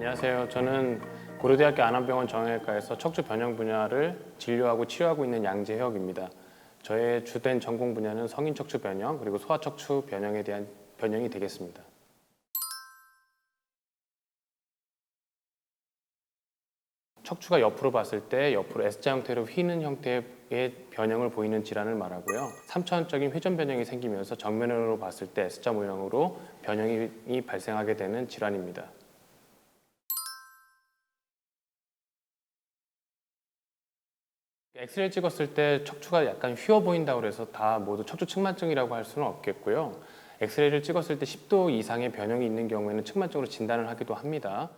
안녕하세요. 저는 고려대학교 안암병원 정형외과에서 척추 변형 분야를 진료하고 치료하고 있는 양재혁입니다. 저의 주된 전공 분야는 성인 척추 변형 그리고 소아 척추 변형에 대한 변형이 되겠습니다. 척추가 옆으로 봤을 때 옆으로 S자 형태로 휘는 형태의 변형을 보이는 질환을 말하고요. 3차원적인 회전 변형이 생기면서 정면으로 봤을 때 S자 모양으로 변형이 발생하게 되는 질환입니다. 엑스레이 찍었을 때 척추가 약간 휘어 보인다고 해서 다 모두 척추 측만증이라고 할 수는 없겠고요. 엑스레이를 찍었을 때 10도 이상의 변형이 있는 경우에는 측만증으로 진단을 하기도 합니다.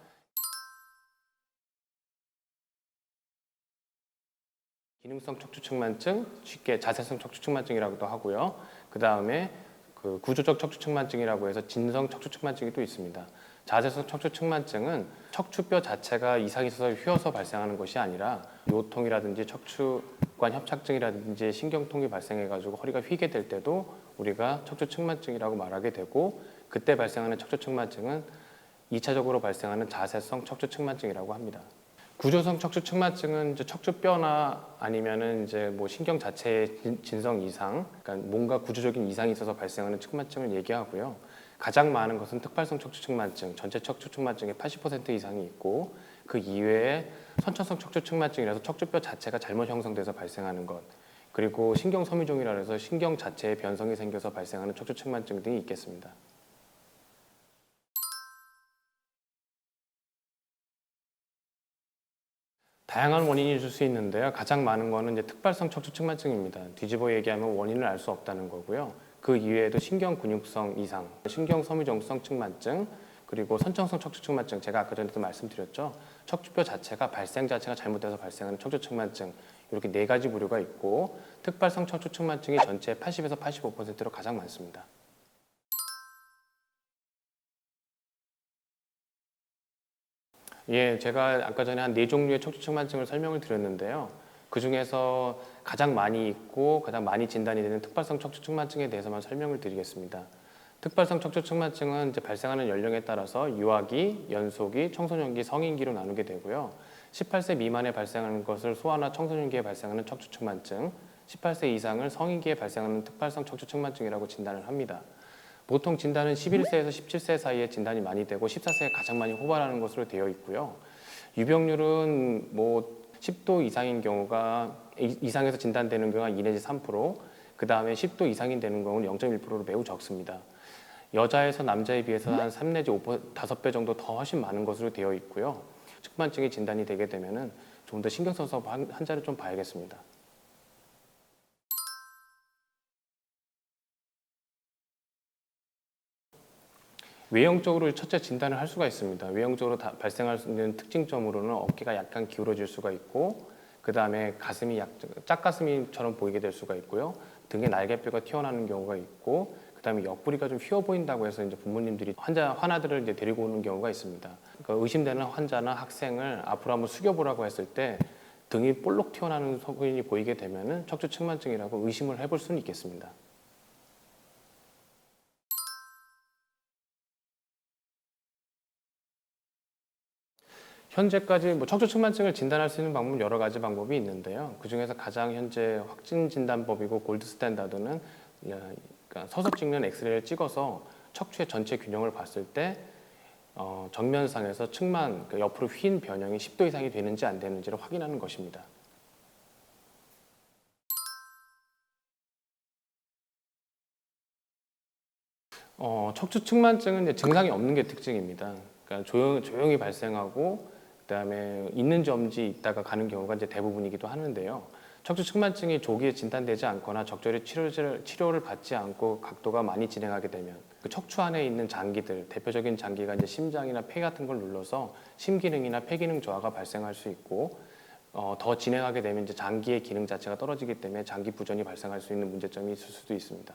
기능성 척추 측만증, 쉽게 자세성 척추 측만증이라고도 하고요. 그 다음에 구조적 척추 측만증이라고 해서 진성 척추 측만증이 또 있습니다. 자세성 척추 측만증은 척추뼈 자체가 이상이 있어서 휘어서 발생하는 것이 아니라 요통이라든지 척추관 협착증이라든지 신경통이 발생해가지고 허리가 휘게 될 때도 우리가 척추 측만증이라고 말하게 되고, 그때 발생하는 척추 측만증은 2차적으로 발생하는 자세성 척추 측만증이라고 합니다. 구조성 척추 측만증은 이제 척추뼈나 아니면은 이제 뭐 신경 자체의 진성 이상, 그러니까 뭔가 구조적인 이상이 있어서 발생하는 측만증을 얘기하고요. 가장 많은 것은 특발성 척추 측만증, 전체 척추 측만증의 80% 이상이 있고, 그 이외에 선천성 척추 측만증이라서 척추뼈 자체가 잘못 형성돼서 발생하는 것, 그리고 신경 섬유종이라 해서 신경 자체에 변성이 생겨서 발생하는 척추 측만증 등이 있겠습니다. 다양한 원인이 있을 수 있는데요. 가장 많은 거는 이제 특발성 척추 측만증입니다. 뒤집어 얘기하면 원인을 알 수 없다는 거고요. 그 이외에도 신경 근육성 이상, 신경 섬유종성 측만증, 그리고 선천성 척추 측만증, 제가 아까 전에도 말씀드렸죠. 척추뼈 자체가 발생 자체가 잘못돼서 발생하는 척추 측만증, 이렇게 4가지 부류가 있고, 특발성 척추 측만증이 전체의 80에서 85%로 가장 많습니다. 예, 제가 아까 전에 한 4종류의 척추 측만증을 설명을 드렸는데요. 그 중에서 가장 많이 있고 가장 많이 진단이 되는 특발성 척추 측만증에 대해서만 설명을 드리겠습니다. 특발성 척추 측만증은 이제 발생하는 연령에 따라서 유아기, 연소기, 청소년기, 성인기로 나누게 되고요. 18세 미만에 발생하는 것을 소아나 청소년기에 발생하는 척추 측만증, 18세 이상을 성인기에 발생하는 특발성 척추 측만증이라고 진단을 합니다. 보통 진단은 11세에서 17세 사이에 진단이 많이 되고 14세에 가장 많이 호발하는 것으로 되어 있고요. 유병률은 뭐 10도 이상인 경우가 이상에서 진단되는 경우가 2 내지 3%, 그 다음에 10도 이상이 되는 경우는 0.1%로 매우 적습니다. 여자에서 남자에 비해서 한 3 내지 5배 정도 더 훨씬 많은 것으로 되어 있고요. 측만증이 진단이 되게 되면은 좀 더 신경 써서 환자를 좀 봐야겠습니다. 외형적으로 첫째 진단을 할 수가 있습니다. 외형적으로 발생할 수 있는 특징점으로는 어깨가 약간 기울어질 수가 있고, 그 다음에 가슴이 짝가슴이처럼 보이게 될 수가 있고요. 등에 날개뼈가 튀어나오는 경우가 있고, 그 다음에 옆구리가 좀 휘어 보인다고 해서 이제 부모님들이 환아들을 이제 데리고 오는 경우가 있습니다. 그러니까 의심되는 환자나 학생을 앞으로 한번 숙여보라고 했을 때 등이 볼록 튀어나오는 소근이 보이게 되면은 척추 측만증이라고 의심을 해볼 수는 있겠습니다. 현재까지 뭐 척추 측만증을 진단할 수 있는 방법은 여러 가지 방법이 있는데요. 그 중에서 가장 현재 확진 진단법이고 골드 스탠다드는 그러니까 서서 찍는 엑스레이를 찍어서 척추의 전체 균형을 봤을 때 정면상에서 그러니까 옆으로 휜 변형이 10도 이상이 되는지 안 되는지를 확인하는 것입니다. 척추 측만증은 이제 증상이 없는 게 특징입니다. 그러니까 조용히 발생하고 그다음에 있는지 없는지 있다가 가는 경우가 이제 대부분이기도 하는데요. 척추 측만증이 조기에 진단되지 않거나 적절히 치료를 받지 않고 각도가 많이 진행하게 되면 그 척추 안에 있는 장기들, 대표적인 장기가 이제 심장이나 폐 같은 걸 눌러서 심기능이나 폐기능 저하가 발생할 수 있고, 더 진행하게 되면 이제 장기의 기능 자체가 떨어지기 때문에 장기 부전이 발생할 수 있는 문제점이 있을 수도 있습니다.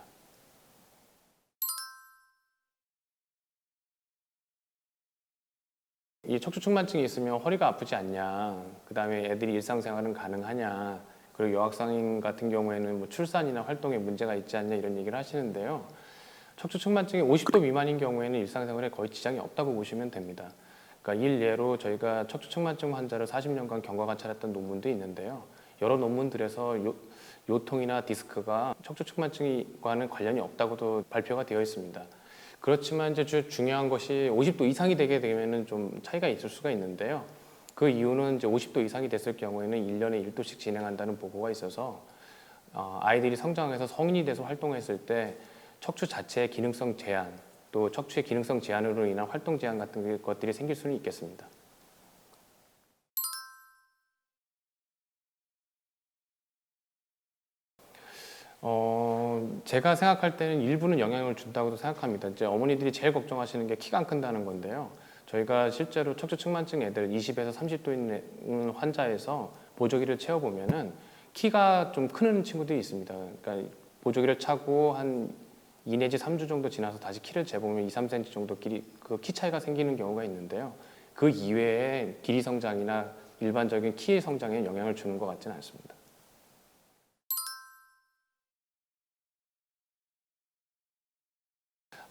이 척추 측만증이 있으면 허리가 아프지 않냐, 그 다음에 애들이 일상생활은 가능하냐, 그리고 여학생 같은 경우에는 뭐 출산이나 활동에 문제가 있지 않냐 이런 얘기를 하시는데요. 척추 측만증이 50도 미만인 경우에는 일상생활에 거의 지장이 없다고 보시면 됩니다. 그러니까 그러니까 일례로 저희가 척추측만증 환자를 40년간 경과 관찰했던 논문도 있는데요. 여러 논문들에서 요통이나 디스크가 척추측만증과는 관련이 없다고도 발표가 되어 있습니다. 그렇지만 이제 중요한 것이 50도 이상이 되게 되면은 좀 차이가 있을 수가 있는데요. 그 이유는 이제 50도 이상이 됐을 경우에는 1년에 1도씩 진행한다는 보고가 있어서 아이들이 성장해서 성인이 돼서 활동했을 때 척추 자체의 기능성 제한, 또 척추의 기능성 제한으로 인한 활동 제한 같은 것들이 생길 수는 있겠습니다. 제가 생각할 때는 일부는 영향을 준다고도 생각합니다. 이제 어머니들이 제일 걱정하시는 게 키가 안 큰다는 건데요. 저희가 실제로 척추측만증 애들 20에서 30도 있는 환자에서 보조기를 채워보면은 키가 좀 크는 친구들이 있습니다. 그러니까 보조기를 차고 한 2 내지 3주 정도 지나서 다시 키를 재보면 2, 3cm 정도 그 키 차이가 생기는 경우가 있는데요. 그 이외에 길이 성장이나 일반적인 키의 성장에 영향을 주는 것 같지는 않습니다.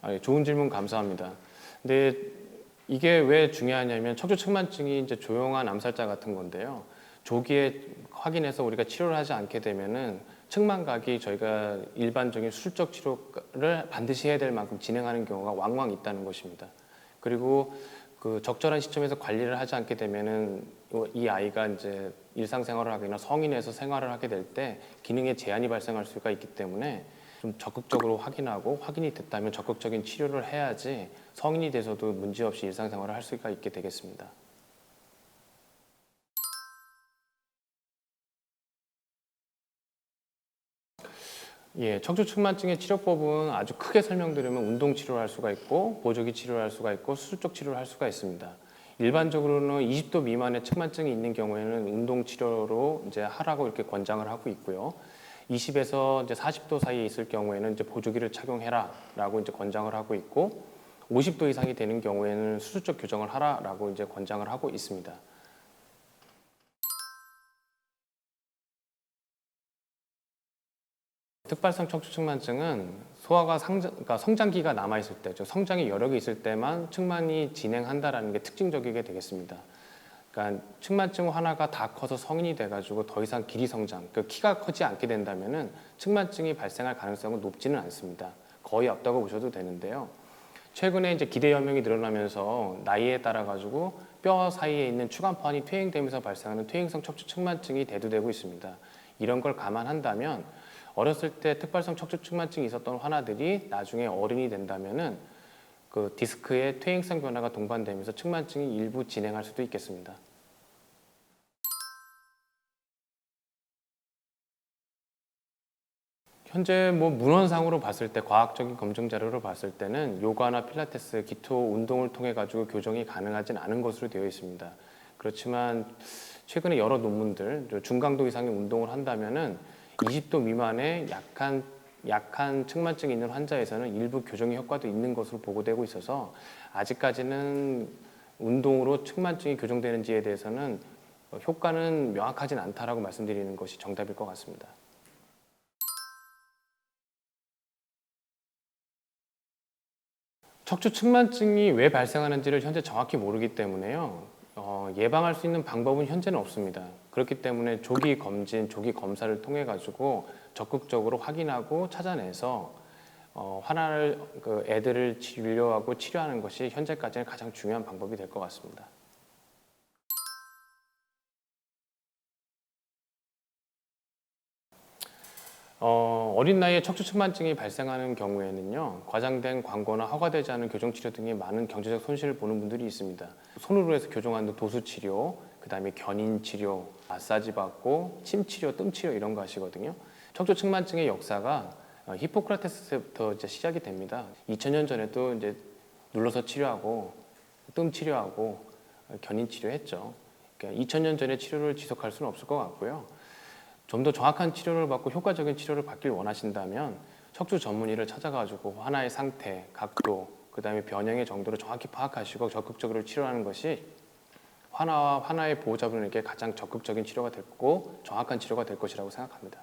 예, 좋은 질문 감사합니다. 근데 이게 왜 중요하냐면 척추측만증이 이제 조용한 암살자 같은 건데요. 조기에 확인해서 우리가 치료를 하지 않게 되면은 측만각이 저희가 일반적인 수술적 치료를 반드시 해야 될 만큼 진행하는 경우가 왕왕 있다는 것입니다. 그리고 그 적절한 시점에서 관리를 하지 않게 되면은 이 아이가 이제 일상생활을 하거나 성인에서 생활을 하게 될 때 기능에 제한이 발생할 수가 있기 때문에 좀 적극적으로 확인하고 확인이 됐다면 적극적인 치료를 해야지 성인이 돼서도 문제없이 일상생활을 할 수가 있게 되겠습니다. 예, 척추측만증의 치료법은 아주 크게 설명드리면 운동 치료를 할 수가 있고 보조기 치료를 할 수가 있고 수술적 치료를 할 수가 있습니다. 일반적으로는 20도 미만의 측만증이 있는 경우에는 운동 치료로 이제 하라고 이렇게 권장을 하고 있고요. 20에서 이제 40도 사이에 있을 경우에는 이제 보조기를 착용해라라고 이제 권장을 하고 있고 50도 이상이 되는 경우에는 수술적 교정을 하라라고 이제 권장을 하고 있습니다. 특발성 척추측만증은 소아가 그러니까 성장기가 남아있을 때, 즉 성장의 여력이 있을 때만 측만이 진행한다라는 게 특징적이게 되겠습니다. 그러니까 측만증 하나가 다 커서 성인이 돼가지고 더 이상 길이 성장, 그 키가 크지 않게 된다면은 측만증이 발생할 가능성은 높지는 않습니다. 거의 없다고 보셔도 되는데요. 최근에 이제 기대 연명이 늘어나면서 나이에 따라 가지고 뼈 사이에 있는 추간판이 퇴행되면서 발생하는 퇴행성 척추 측만증이 대두되고 있습니다. 이런 걸 감안한다면 어렸을 때 특발성 척추 측만증이 있었던 환아들이 나중에 어른이 된다면은 그 디스크의 퇴행성 변화가 동반되면서 측만증이 일부 진행할 수도 있겠습니다. 현재 뭐 문헌상으로 봤을 때 과학적인 검증 자료를 봤을 때는 요가나 필라테스, 기초 운동을 통해 가지고 교정이 가능하진 않은 것으로 되어 있습니다. 그렇지만 최근에 여러 논문들 중강도 이상의 운동을 한다면은 20도 미만의 약한 측만증이 있는 환자에서는 일부 교정의 효과도 있는 것으로 보고되고 있어서 아직까지는 운동으로 측만증이 교정되는지에 대해서는 효과는 명확하진 않다라고 말씀드리는 것이 정답일 것 같습니다. 척추 측만증이 왜 발생하는지를 현재 정확히 모르기 때문에요. 예방할 수 있는 방법은 현재는 없습니다. 그렇기 때문에 조기 검진, 조기 검사를 통해 가지고 적극적으로 확인하고 찾아내서 환아를 애들을 진료하고 치료하는 것이 현재까지는 가장 중요한 방법이 될 것 같습니다. 어린 나이에 척추측만증이 발생하는 경우에는요, 과장된 광고나 허가되지 않은 교정치료 등의 많은 경제적 손실을 보는 분들이 있습니다. 손으로 해서 교정하는 도수치료, 그 다음에 견인치료, 마사지 받고 침치료, 뜸치료 이런 거 하시거든요. 척추측만증의 역사가 히포크라테스부터 이제 시작이 됩니다. 2000년 전에도 이제 눌러서 치료하고 뜸 치료하고 견인 치료했죠. 그러니까 2000년 전에 치료를 지속할 수는 없을 것 같고요. 좀 더 정확한 치료를 받고 효과적인 치료를 받길 원하신다면 척추 전문의를 찾아가지고 환아의 상태, 각도, 그 다음에 변형의 정도를 정확히 파악하시고 적극적으로 치료하는 것이 환아와 환아의 보호자분에게 가장 적극적인 치료가 될 거고 정확한 치료가 될 것이라고 생각합니다.